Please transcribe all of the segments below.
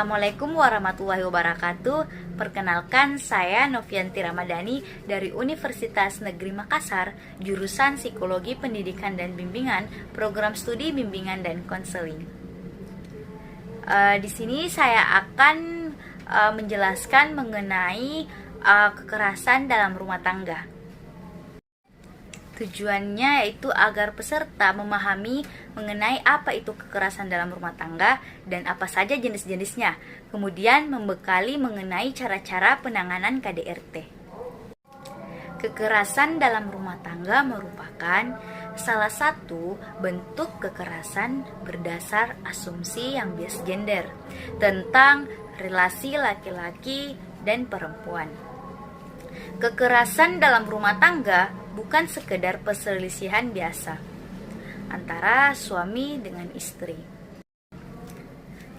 Assalamualaikum warahmatullahi wabarakatuh. Perkenalkan, saya Novianti Ramadhani dari Universitas Negeri Makassar, jurusan Psikologi Pendidikan dan Bimbingan, program studi bimbingan dan konseling. Di sini saya akan menjelaskan mengenai kekerasan dalam rumah tangga. Tujuannya yaitu agar peserta memahami mengenai apa itu kekerasan dalam rumah tangga dan apa saja jenis-jenisnya, kemudian membekali mengenai cara-cara penanganan KDRT. Kekerasan dalam rumah tangga merupakan salah satu bentuk kekerasan berdasar asumsi yang bias gender tentang relasi laki-laki dan perempuan. Kekerasan dalam rumah tangga bukan sekedar perselisihan biasa antara suami dengan istri.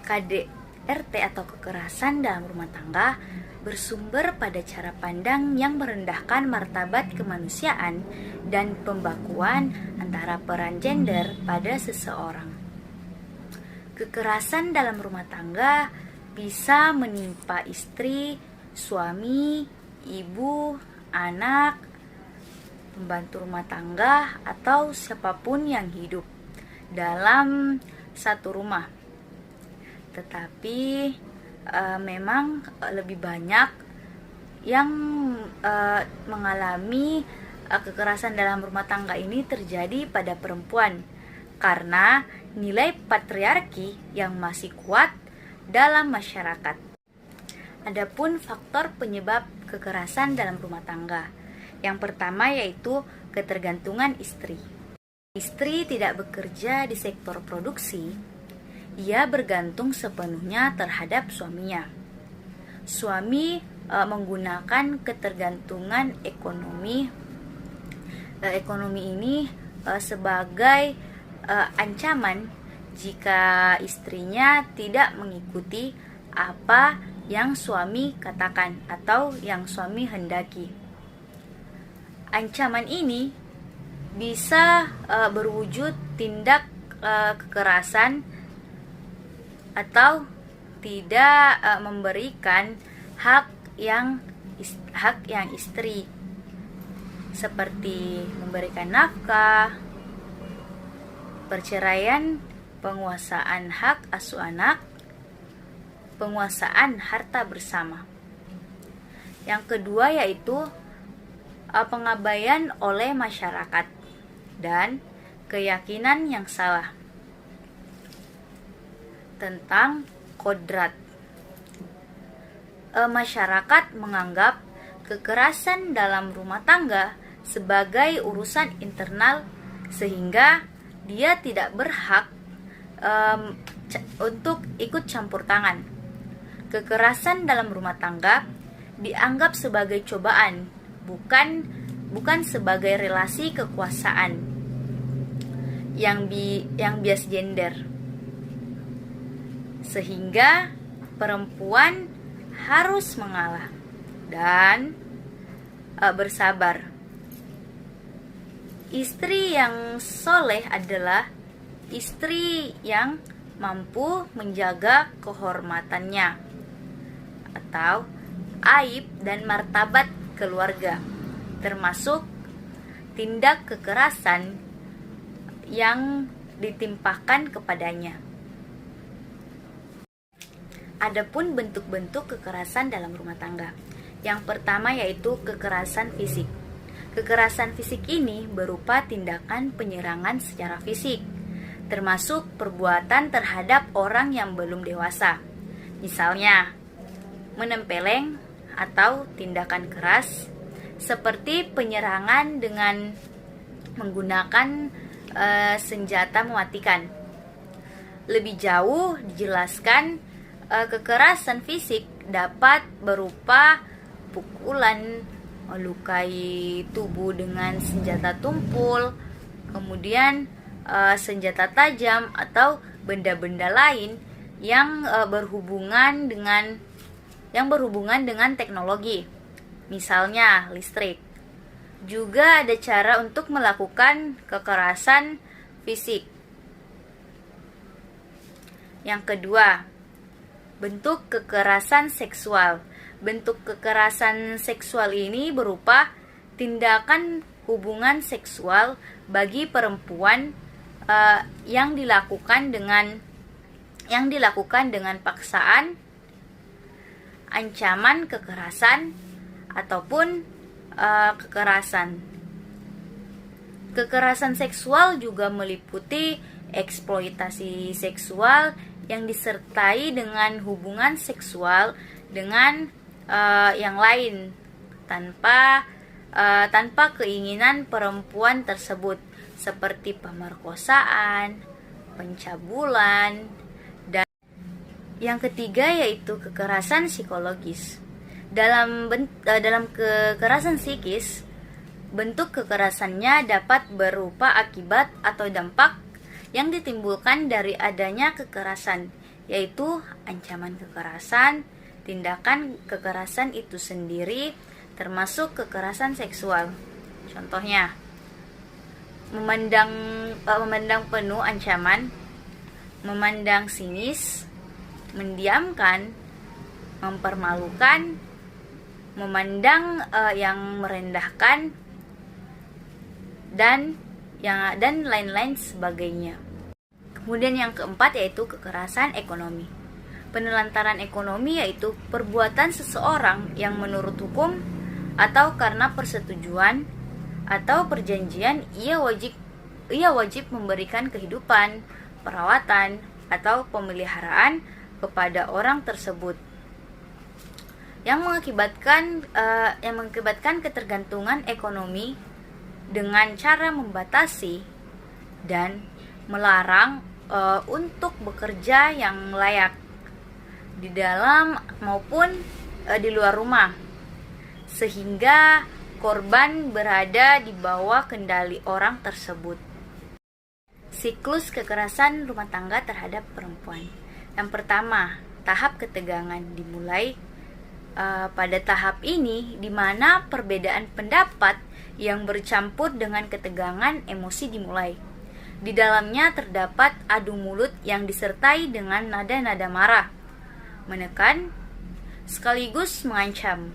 KDRT atau kekerasan dalam rumah tangga bersumber pada cara pandang yang merendahkan martabat kemanusiaan dan pembakuan antara peran gender pada seseorang. Kekerasan dalam rumah tangga bisa menimpa istri, suami, ibu, anak, pembantu rumah tangga, atau siapapun yang hidup dalam satu rumah. Tetapi memang lebih banyak yang mengalami kekerasan dalam rumah tangga ini terjadi pada perempuan karena nilai patriarki yang masih kuat dalam masyarakat. Adapun faktor penyebab kekerasan dalam rumah tangga. Yang pertama yaitu ketergantungan istri. Istri tidak bekerja di sektor produksi, ia bergantung sepenuhnya terhadap suaminya. Suami menggunakan ketergantungan ekonomi ini sebagai ancaman jika istrinya tidak mengikuti apa yang suami katakan atau yang suami hendaki. Ancaman ini bisa berwujud tindak kekerasan atau tidak memberikan hak yang istri, seperti memberikan nafkah, perceraian, penguasaan hak asuh anak, penguasaan harta bersama. Yang kedua yaitu pengabaian oleh masyarakat dan keyakinan yang salah tentang kodrat. Masyarakat menganggap kekerasan dalam rumah tangga sebagai urusan internal sehingga dia tidak berhak untuk ikut campur tangan. Kekerasan dalam rumah tangga dianggap sebagai cobaan, bukan sebagai relasi kekuasaan yang bias gender, sehingga perempuan harus mengalah dan bersabar. Istri yang soleh adalah istri yang mampu menjaga kehormatannya atau aib dan martabat keluarga, termasuk tindak kekerasan yang ditimpakan kepadanya. Adapun bentuk-bentuk kekerasan dalam rumah tangga. Yang pertama yaitu kekerasan fisik. Kekerasan fisik ini berupa tindakan penyerangan secara fisik, termasuk perbuatan terhadap orang yang belum dewasa. Misalnya, menempeleng atau tindakan keras seperti penyerangan dengan menggunakan senjata mematikan. Lebih jauh dijelaskan, kekerasan fisik dapat berupa pukulan, melukai tubuh dengan senjata tumpul, kemudian senjata tajam atau benda-benda lain yang berhubungan dengan teknologi, misalnya listrik. Juga ada cara untuk melakukan kekerasan fisik. Yang kedua, Bentuk kekerasan seksual. Bentuk kekerasan seksual ini berupa tindakan hubungan seksual bagi perempuan yang dilakukan dengan paksaan, ancaman kekerasan, ataupun kekerasan. Kekerasan seksual juga meliputi eksploitasi seksual yang disertai dengan hubungan seksual dengan yang lain tanpa keinginan perempuan tersebut, seperti pemerkosaan, pencabulan, dan yang ketiga yaitu kekerasan psikologis. Dalam kekerasan psikis, bentuk kekerasannya dapat berupa akibat atau dampak yang ditimbulkan dari adanya kekerasan, yaitu ancaman kekerasan, tindakan kekerasan itu sendiri, termasuk kekerasan seksual. Contohnya, memandang penuh ancaman, memandang sinis, mendiamkan, mempermalukan, memandang yang merendahkan, dan lain-lain sebagainya. Kemudian yang keempat yaitu kekerasan ekonomi. Penelantaran ekonomi yaitu perbuatan seseorang yang menurut hukum atau karena persetujuan atau perjanjian ia wajib memberikan kehidupan, perawatan, atau pemeliharaan kepada orang tersebut, yang mengakibatkan ketergantungan ekonomi dengan cara membatasi dan melarang untuk bekerja yang layak di dalam maupun di luar rumah, sehingga korban berada di bawah kendali orang tersebut. Siklus kekerasan rumah tangga terhadap perempuan. Yang pertama, tahap ketegangan dimulai pada tahap ini di mana perbedaan pendapat yang bercampur dengan ketegangan emosi dimulai. Di dalamnya terdapat adu mulut yang disertai dengan nada-nada marah, menekan, sekaligus mengancam.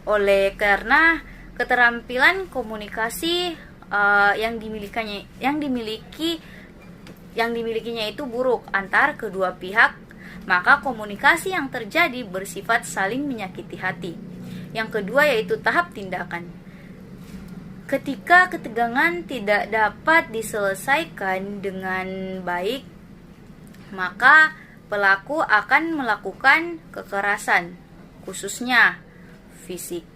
Oleh karena keterampilan komunikasi yang dimilikinya itu buruk antar kedua pihak, maka komunikasi yang terjadi bersifat saling menyakiti hati. Yang kedua yaitu tahap tindakan. Ketika ketegangan tidak dapat diselesaikan dengan baik, maka pelaku akan melakukan kekerasan, khususnya fisik.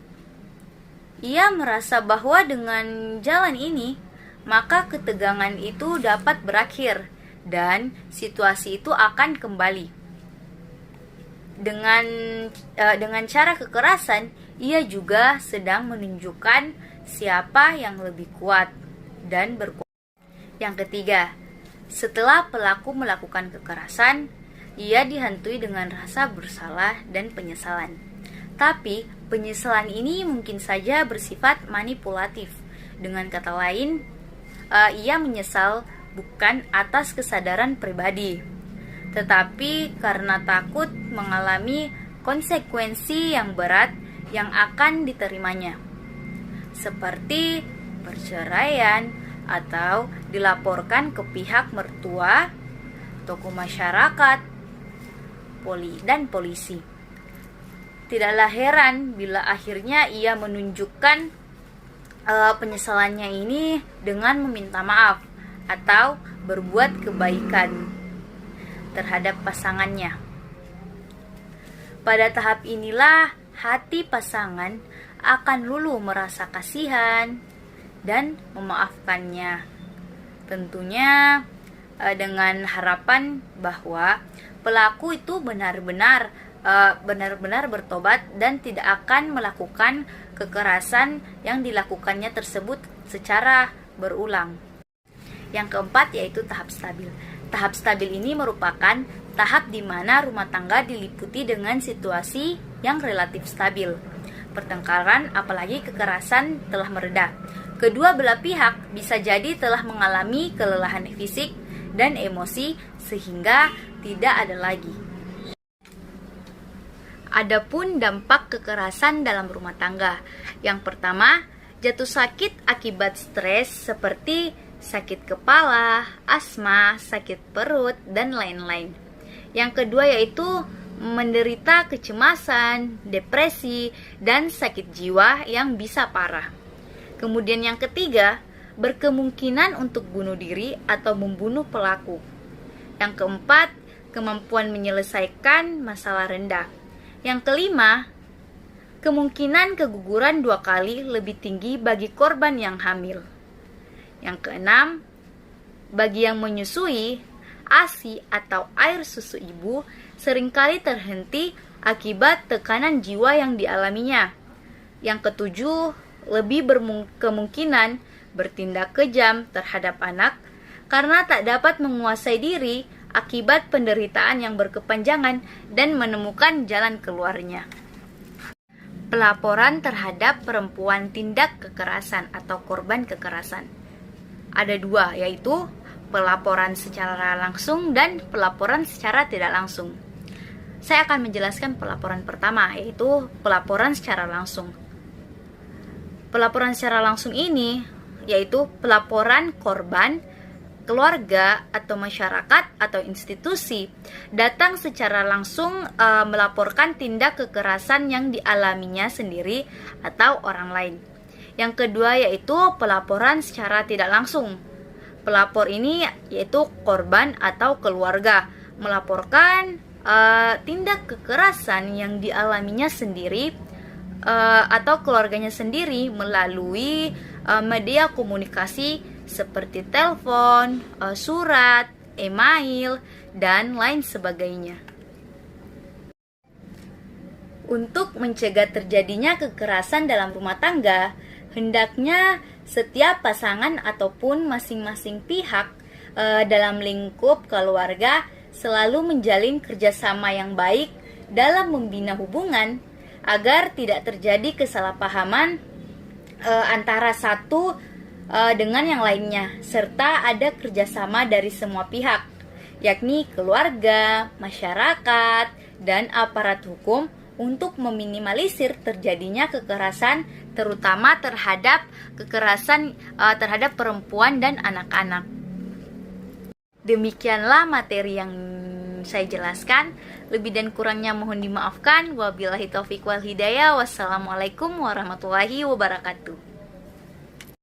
Ia merasa bahwa dengan jalan ini, maka ketegangan itu dapat berakhir dan situasi itu akan kembali. Dengan cara kekerasan, ia juga sedang menunjukkan siapa yang lebih kuat dan berkuasa. Yang ketiga, setelah pelaku melakukan kekerasan, ia dihantui dengan rasa bersalah dan penyesalan. Tapi, penyesalan ini mungkin saja bersifat manipulatif. Dengan kata lain, ia menyesal bukan atas kesadaran pribadi, tetapi karena takut mengalami konsekuensi yang berat yang akan diterimanya, seperti perceraian atau dilaporkan ke pihak mertua, tokoh masyarakat, dan polisi. Tidaklah heran bila akhirnya ia menunjukkan penyesalannya ini dengan meminta maaf atau berbuat kebaikan terhadap pasangannya. Pada tahap inilah hati pasangan akan luluh merasa kasihan dan memaafkannya. Tentunya dengan harapan bahwa pelaku itu benar-benar bertobat dan tidak akan melakukan kekerasan yang dilakukannya tersebut secara berulang. Yang keempat yaitu tahap stabil. Tahap stabil ini merupakan tahap di mana rumah tangga diliputi dengan situasi yang relatif stabil. Pertengkaran apalagi kekerasan telah mereda. Kedua belah pihak bisa jadi telah mengalami kelelahan fisik dan emosi sehingga tidak ada lagi Adapun dampak kekerasan dalam rumah tangga. Yang pertama, jatuh sakit akibat stres seperti sakit kepala, asma, sakit perut, dan lain-lain. Yang kedua yaitu menderita kecemasan, depresi, dan sakit jiwa yang bisa parah. Kemudian yang ketiga, berkemungkinan untuk bunuh diri atau membunuh pelaku. Yang keempat, kemampuan menyelesaikan masalah rendah. Yang kelima, kemungkinan keguguran 2 kali lebih tinggi bagi korban yang hamil. Yang keenam, bagi yang menyusui, ASI atau air susu ibu seringkali terhenti akibat tekanan jiwa yang dialaminya. Yang ketujuh, lebih berkemungkinan bertindak kejam terhadap anak karena tak dapat menguasai diri akibat penderitaan yang berkepanjangan dan menemukan jalan keluarnya. Pelaporan terhadap perempuan tindak kekerasan atau korban kekerasan. Ada 2, yaitu pelaporan secara langsung dan pelaporan secara tidak langsung. Saya akan menjelaskan pelaporan pertama, yaitu pelaporan secara langsung. Pelaporan secara langsung ini yaitu pelaporan korban, keluarga, atau masyarakat atau institusi datang secara langsung melaporkan tindak kekerasan yang dialaminya sendiri atau orang lain. Yang kedua yaitu pelaporan secara tidak langsung. Pelapor ini yaitu korban atau keluarga melaporkan tindak kekerasan yang dialaminya sendiri atau keluarganya sendiri melalui media komunikasi seperti telepon, surat, email, dan lain sebagainya. Untuk mencegah terjadinya kekerasan dalam rumah tangga, hendaknya setiap pasangan ataupun masing-masing pihak dalam lingkup keluarga selalu menjalin kerjasama yang baik dalam membina hubungan agar tidak terjadi kesalahpahaman antara satu dengan yang lainnya, serta ada kerjasama dari semua pihak, yakni keluarga, masyarakat, dan aparat hukum untuk meminimalisir terjadinya kekerasan, terutama terhadap kekerasan terhadap perempuan dan anak-anak. Demikianlah materi yang saya jelaskan. Lebih dan kurangnya mohon dimaafkan. Wabillahi taufiq wal hidayah. Wassalamualaikum warahmatullahi wabarakatuh.